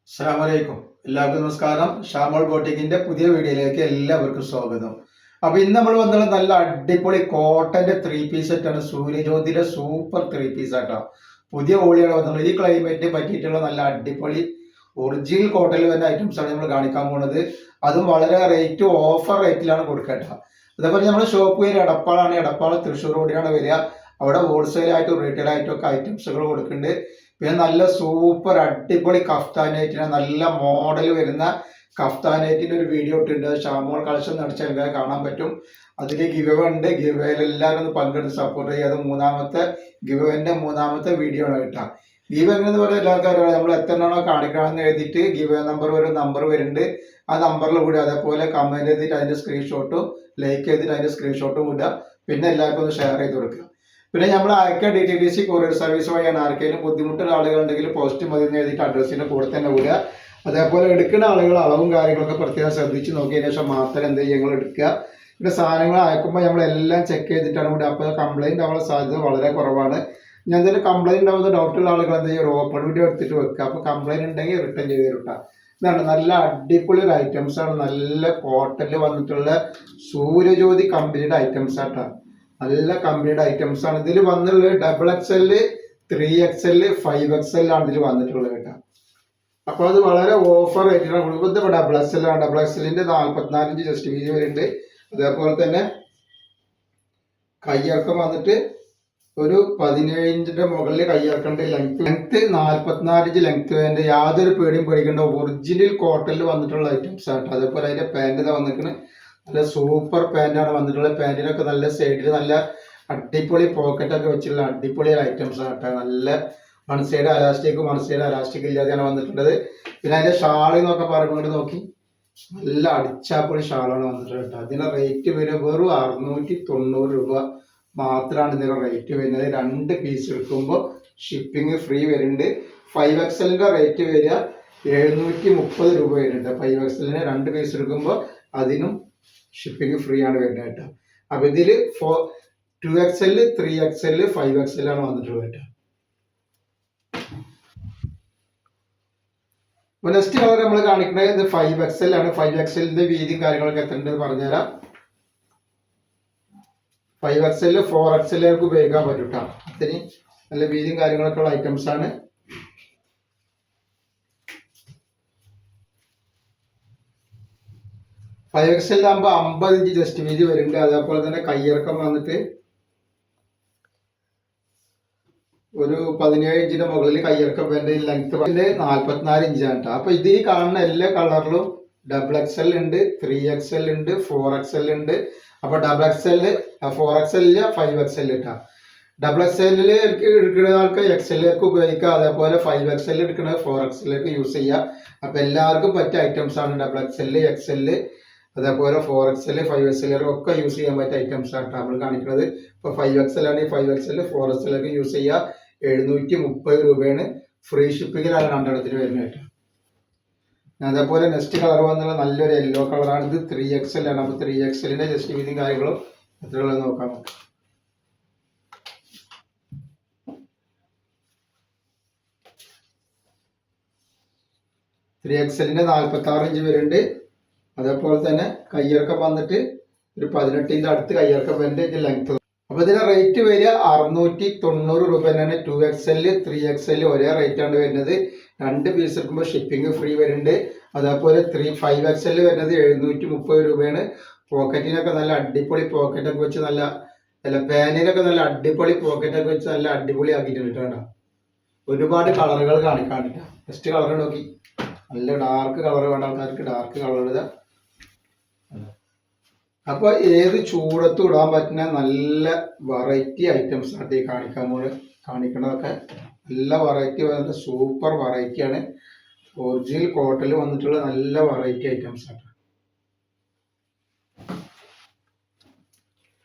അസ്സലാമലൈക്കും. എല്ലാവർക്കും നമസ്കാരം. ഷാമോൾ ബോട്ടിക്കിന്റെ പുതിയ വീഡിയോയിലേക്ക് എല്ലാവർക്കും സ്വാഗതം. അപ്പൊ ഇന്ന് നമ്മൾ വന്നുള്ള നല്ല അടിപൊളി കോട്ടന്റെ 3 പീസ് സെറ്റാണ്. സൂര്യജ്യോതിയുടെ സൂപ്പർ 3 പീസ് ആട്ടോ. പുതിയ ഓളിയാണ് വന്നുള്ളത്. ഈ ക്ലൈമറ്റിനെ പറ്റിയിട്ടുള്ള നല്ല അടിപൊളി ഒറിജിനൽ കോട്ടണിൽ വരുന്ന ഐറ്റംസ് ആണ് നമ്മൾ കാണിക്കാൻ പോകുന്നത്. അതും വളരെ റേറ്റ് ഓഫർ റേറ്റിലാണ് കൊടുക്കേണ്ട. അതേപോലെ നമ്മുടെ ഷോപ്പ് പേര് എടപ്പാളാണ്. എടപ്പാൾ തൃശ്ശൂർ റോഡിലാണ് വരിക. അവിടെ ഹോൾസെയിൽ ആയിട്ടും റീറ്റെയിൽ ആയിട്ടും ഒക്കെ ഐറ്റംസുകൾ കൊടുക്കുന്നുണ്ട്. പിന്നെ നല്ല സൂപ്പർ അടിപൊളി കഫ്താനേറ്റിന് നല്ല മോഡൽ വരുന്ന കഫ്താനേറ്റിന്റെ ഒരു വീഡിയോ ഇട്ടുണ്ട്. ഷാമോൾ കളക്ഷൻ നടിച്ചാൽ നിങ്ങൾക്ക് കാണാൻ പറ്റും. അതിൽ ഗിവ് ഉണ്ട്. ഗിവേയിൽ എല്ലാവരും ഒന്ന് പങ്കെടുത്ത് സപ്പോർട്ട് ചെയ്യുക. അത് മൂന്നാമത്തെ വീഡിയോ ആണ് കേട്ടോ. ഗിവ് എങ്ങനെ പറയുക എല്ലാവർക്കും നമ്മൾ എത്ര എണ്ണമാണോ കാണിക്കണമെന്ന് എഴുതിയിട്ട് ഗിവ് നമ്പർ വരുന്നുണ്ട്. ആ നമ്പറിൽ വിടുക. അതേപോലെ കമന്റ് ചെയ്തിട്ട് അതിന്റെ സ്ക്രീൻഷോട്ടും ലൈക്ക് ചെയ്തിട്ട് അതിന്റെ സ്ക്രീൻഷോട്ടും വിടുക. പിന്നെ എല്ലാവർക്കും ഒന്ന് ഷെയർ ചെയ്ത് കൊടുക്കുക. പിന്നെ നമ്മൾ അയക്കുക DTDC കൊറിയർ സർവീസ് വഴിയാണ്. ആർക്കെങ്കിലും ബുദ്ധിമുട്ടുള്ള ആളുകളുണ്ടെങ്കിൽ പോസ്റ്റ് മതി എന്ന് എഴുതിയിട്ട് അഡ്രസ്സിന്റെ കൂടെ തന്നെ വിടുക. അതേപോലെ എടുക്കുന്ന ആളുകൾ അളവും കാര്യങ്ങളൊക്കെ പ്രത്യേകം ശ്രദ്ധിച്ച് നോക്കിയതിനു ശേഷം മാത്രം എന്ത് ചെയ്യുക, ഞങ്ങൾ എടുക്കുക. പിന്നെ സാധനങ്ങൾ അയക്കുമ്പോൾ നമ്മളെല്ലാം ചെക്ക് ചെയ്തിട്ടാണ് വിടുക. അപ്പോൾ കംപ്ലൈൻറ്റ് ആവാനുള്ള സാധ്യത വളരെ കുറവാണ്. ഞാൻ എന്തെങ്കിലും കംപ്ലൈൻറ്റ് ഉണ്ടാവുന്ന ഡൗട്ടുള്ള ആളുകൾ എന്ത് ചെയ്യുക, ഒരു ഓപ്പൺ വീഡിയോ എടുത്തിട്ട് വെക്കുക. അപ്പോൾ കംപ്ലൈൻറ്റ് ഉണ്ടെങ്കിൽ റിട്ടേൺ ചെയ്ത് തരുക. ഇതാണ് നല്ല അടിപൊളി ഒരു ഐറ്റംസ് ആണ്. നല്ല കോട്ടണിൽ വന്നിട്ടുള്ള സൂര്യജ്യോതി കമ്പനിയുടെ ഐറ്റംസ് ആയിട്ടാണ്. നല്ല കമ്പനിയുടെ ഐറ്റംസ് ആണ്. ഇതിൽ വന്നിട്ടുള്ളത് XXL, 3XL, 5XL ആണ് ഇതിൽ വന്നിട്ടുള്ളത് കേട്ടോ. അപ്പൊ അത് വളരെ ഓഫർ റേറ്റിലാണ്. XXL ആണ്. XXLന്റെ 44 ഇഞ്ച് ജസ്റ്റ് വീതി വരുന്നുണ്ട്. അതേപോലെ തന്നെ കയ്യിറക്കം വന്നിട്ട് ഒരു 17 ഇഞ്ചിന്റെ മുകളിൽ കയ്യിറക്കേണ്ട ലെങ്ത് 44 ഇഞ്ച് ലെങ്ത് വേണ്ട. യാതൊരു പേടിയും പേടിക്കേണ്ട ഒറിജിനൽ കോട്ടണിൽ വന്നിട്ടുള്ള ഐറ്റംസ് ആണ്. അതേപോലെ അതിന്റെ പാന്റ് വന്നിരിക്കുന്നത് നല്ല സൂപ്പർ പാന്റാണ് വന്നിട്ടുള്ളത്. പാന്റിനൊക്കെ നല്ല സൈഡിൽ നല്ല അടിപൊളി പോക്കറ്റൊക്കെ വെച്ചിട്ടുള്ള അടിപൊളി ഐറ്റംസ് ആണ്. നല്ല വൺ സൈഡ് അലാസ്റ്റിക് ഇല്ലാതെയാണ് വന്നിട്ടുള്ളത്. പിന്നെ അതിന്റെ ഷാൾ എന്നൊക്കെ പറയുമ്പോൾ നോക്കി നല്ല അടിച്ചാപ്പൊളി ഷാളാണ് വന്നിട്ടുള്ളത്. അതിന്റെ റേറ്റ് വരും വെറും 690 രൂപ മാത്രമാണ് ഇതിന്റെ റേറ്റ് വരുന്നത്. 2 പീസ് എടുക്കുമ്പോൾ ഷിപ്പിംഗ് ഫ്രീ വരുന്നുണ്ട്. 5XLന്റെ റേറ്റ് വരിക 730 രൂപ വരുന്നുണ്ട്. 5XLന് 2 പീസ് എടുക്കുമ്പോൾ അതിനും ഷിപ്പിംഗ് ഫ്രീ ആണ് വരുന്നത് കേട്ടോ. അപ്പൊ ഇതില് 2XL, 3XL, 5XL ആണ് വന്നിട്ടുള്ളത് കേട്ടോ. അപ്പൊ നെക്സ്റ്റ് കളർ നമ്മൾ കാണിക്കുന്നത് ഇത് 5XL ആണ്. 5XLന്റെ വീതിയും കാര്യങ്ങളൊക്കെ എത്ര ഉണ്ടെന്ന് പറഞ്ഞുതരാം. 5XL 4XL ഉപയോഗിക്കാൻ പറ്റും കേട്ടോ. അത്രയും നല്ല വീതിയും കാര്യങ്ങളൊക്കെ ഉള്ള ഐറ്റംസ് ആണ്. 5XL ആകുമ്പോൾ 50 ഇഞ്ച് ജസ്റ്റ് വീതി വരുന്നുണ്ട്. അതേപോലെ തന്നെ കയ്യിറക്കം വന്നിട്ട് ഒരു 17 ഇഞ്ചിന്റെ മുകളിൽ കയ്യിറക്കം വേണ്ട. ലെങ്ത് 44 ഇഞ്ചാണ് കേട്ടോ. അപ്പൊ ഇത് ഈ കാണുന്ന എല്ലാ കളറിലും XXL ഉണ്ട്, 3XL ഉണ്ട്, 4XL ഉണ്ട്. അപ്പൊ XXL, 4XL, 5XL ഇട്ടാ. XXL എടുക്കുന്ന ആൾക്ക് XL ഉപയോഗിക്കാം. അതേപോലെ 5XL എടുക്കുന്നത് 4XL യൂസ് ചെയ്യാം. അപ്പൊ എല്ലാവർക്കും പറ്റിയ ഐറ്റംസ് ആണ് XXL, XL, അതേപോലെ 4XL, 5XL ഒക്കെ യൂസ് ചെയ്യാൻ പറ്റിയ ഐറ്റംസ് ആണ് നമ്മൾ കാണിക്കുന്നത്. ഇപ്പൊ 5XL ആണെങ്കിൽ 5XL, 4XL ഒക്കെ യൂസ് ചെയ്യാം. 730 രൂപയാണ്. ഫ്രീ ഷിപ്പിങ്ങിലാണ് രണ്ടെണ്ണത്തിന് വരുന്നത്. അതേപോലെ നെക്സ്റ്റ് കളർ വന്നുള്ള നല്ലൊരു യെല്ലോ കളറാണ്. ഇത് 3XL ആണ്. അപ്പൊ 3XLന്റെ ജസ്റ്റ് വീതിയും കാര്യങ്ങളും എത്രയുള്ളത് നോക്കാം. 3XLന്റെ 46 ഇഞ്ച് വരുന്നുണ്ട്. അതേപോലെ തന്നെ കയ്യിറക്കം വന്നിട്ട് ഒരു 18ന്റെ അടുത്ത് കയ്യിറക്കം വരുന്നുണ്ട്. ലെങ്ത് അപ്പൊ ഇതിന്റെ റേറ്റ് വരിക 690 രൂപ തന്നെയാണ്. 2XL, 3XL ഒരേ റേറ്റ് ആണ് വരുന്നത്. 2 പീസ് എടുക്കുമ്പോൾ ഷിപ്പിംഗ് ഫ്രീ വരുന്നുണ്ട്. അതേപോലെ 5XL വരുന്നത് 730 രൂപയാണ്. പോക്കറ്റിനൊക്കെ നല്ല അടിപൊളി പോക്കറ്റൊക്കെ വെച്ച് നല്ല പാനിനൊക്കെ നല്ല അടിപൊളി പോക്കറ്റൊക്കെ വെച്ച് നല്ല അടിപൊളി ആക്കിയിട്ടുണ്ട് കേട്ടോ. ഒരുപാട് കളറുകൾ കാണിക്കാണ്ടിട്ട. നെക്സ്റ്റ് കളർ നോക്കി. നല്ല ഡാർക്ക് കളർ വേണ്ട ആൾക്കാർക്ക് ഡാർക്ക് കളർ ഇടുക. അപ്പൊ ഏത് ചൂടത്തും ഇടാൻ പറ്റുന്ന നല്ല വെറൈറ്റി ഐറ്റംസ് ആണ് ഈ കാണിക്കണതൊക്കെ. നല്ല വെറൈറ്റി വന്നിട്ട് സൂപ്പർ വെറൈറ്റിയാണ്. ഒറിജിനൽ കോട്ടണിൽ വന്നിട്ടുള്ള നല്ല വെറൈറ്റി ഐറ്റംസ് ആണ്.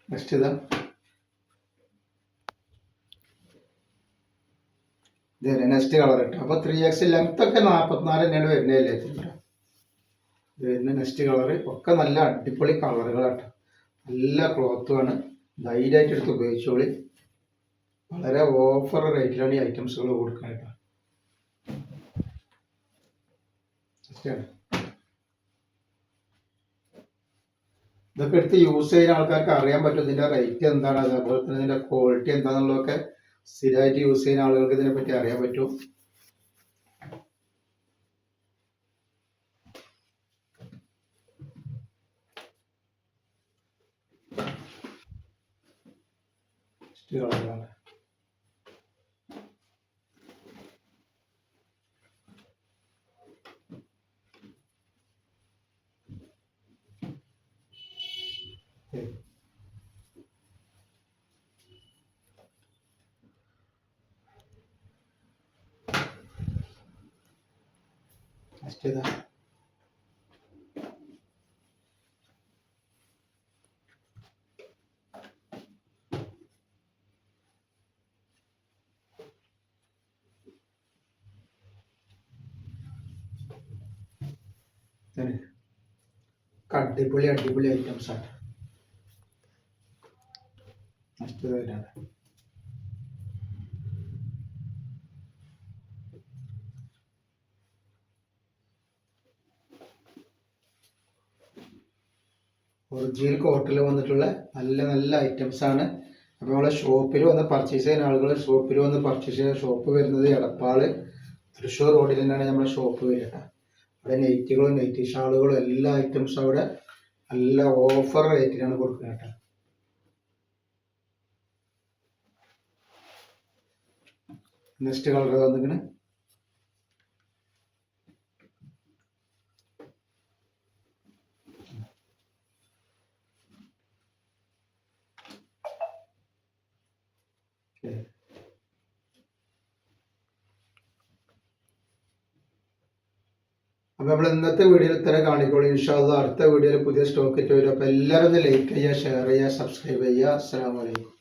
നെക്സ്റ്റ് ഇതാ നെക്സ്റ്റ് കളർ ഇട്ടു. അപ്പൊ 3XL ലെങ്ത് ഒക്കെ 44 തന്നെയാണ് വരുന്നതല്ലേ. നെക്സ്റ്റ് കളർ ഒക്കെ നല്ല അടിപൊളി കളറുകളാട്ടോ. നല്ല ക്ലോത്തുമാണ്. ധൈര്യമായിട്ട് എടുത്ത് ഉപയോഗിച്ചോളി. വളരെ ഓഫർ റേറ്റിലാണ് ഈ ഐറ്റംസുകൾ കൊടുക്കാനായിട്ട്. നെക്സ്റ്റ് ഇതൊക്കെ എടുത്ത് യൂസ് ചെയ്യുന്ന ആൾക്കാർക്ക് അറിയാൻ പറ്റും ഇതിന്റെ റേറ്റ് എന്താണ്, അതേപോലെ തന്നെ ഇതിന്റെ ക്വാളിറ്റി എന്താണെന്നുള്ളതൊക്കെ സ്ഥിരമായിട്ട് യൂസ് ചെയ്യുന്ന ആളുകൾക്ക് ഇതിനെ പറ്റി അറിയാൻ പറ്റും. നെക്സ്റ്റ് ഇതാ അടിപൊളി അടിപൊളി ഐറ്റംസ് ആണ്. നെക്സ്റ്റ് വരുന്നത് ഒറിജിനൽ കോട്ടണിൽ വന്നിട്ടുള്ള നല്ല നല്ല ഐറ്റംസ് ആണ്. അപ്പോൾ നമ്മളെ ഷോപ്പിൽ വന്ന് പർച്ചേസ് ചെയ്യുന്ന ആളുകൾ ഷോപ്പിൽ വന്ന് പർച്ചേസ് ചെയ്യുന്ന ഷോപ്പ് വരുന്നത് എടപ്പാള് തൃശ്ശൂർ റോഡിൽ തന്നെയാണ് നമ്മുടെ ഷോപ്പ് വരിക. അവിടെ നൈറ്റികളും നൈറ്റി ഷാളുകളും എല്ലാ ഐറ്റംസും അവിടെ നല്ല ഓഫർ റേറ്റിലാണ് കൊടുക്കുന്നത് കേട്ടോ. നെക്സ്റ്റ് കളർ വന്നിങ്ങനെ അപ്പോൾ നമ്മൾ ഇന്നത്തെ വീഡിയോയിൽ ഇത്ര കാണിക്കോളൂ. ഇൻഷാ അല്ലാഹ് അടുത്ത വീഡിയോയിൽ പുതിയ സ്റ്റോക്ക് ഇട്ട് വരും. അപ്പോൾ എല്ലാവരും ഒന്ന് ലൈക്ക് ചെയ്യുക, ഷെയർ ചെയ്യുക, സബ്സ്ക്രൈബ് ചെയ്യുക. അസ്സലാമു അലൈക്കും.